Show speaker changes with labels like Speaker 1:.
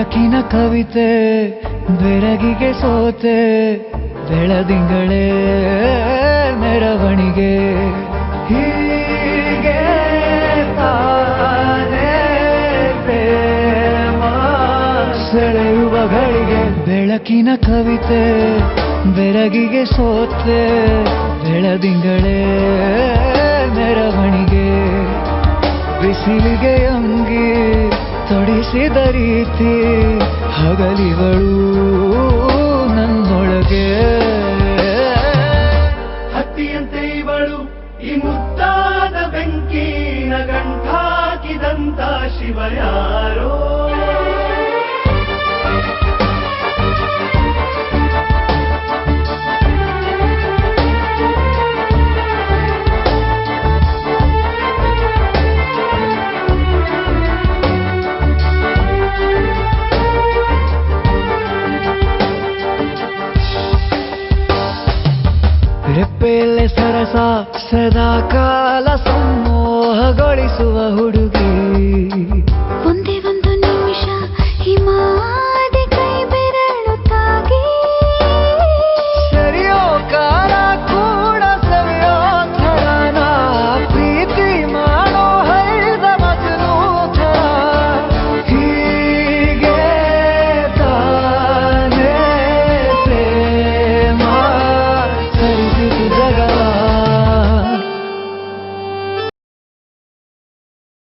Speaker 1: ಬೆಳಕಿನ ಕವಿತೆ ಬೆರಗಿಗೆ ಸೋತೆ ಬೆಳದಿಂಗಳೇ ಮೆರವಣಿಗೆ ಹೀಗೆ ತಾನೇ ಪ್ರೇಮ ಸೆಳೆಯುವ ಗಳಿಗೆ ಬೆಳಕಿನ ಕವಿತೆ ಬೆರಗಿಗೆ ಸೋತೆ ಬೆಳದಿಂಗಳೇ ಮೆರವಣಿಗೆ ಬಿಸಿಲಿಗೆ ಅಂಗಿ ತೊಡಿಸಿದ ರೀತಿ ಹಗಲಿಗಳು ನನ್ನೊಳಗೆ
Speaker 2: ಹತ್ತಿಯಂತೆ ಇವಳು ಈ ಮುದ್ದಾದ ಬೆಂಕಿನ ಗಂಟಾಕಿದಂತ ಶಿವ ಯಾರೋ ರೆಪ್ಪೆಯಲ್ಲೇ ಸರಸ ಸದಾ ಕಾಲ ಸಂಮೋಹಗೊಳಿಸುವ ಹುಡುಗಿ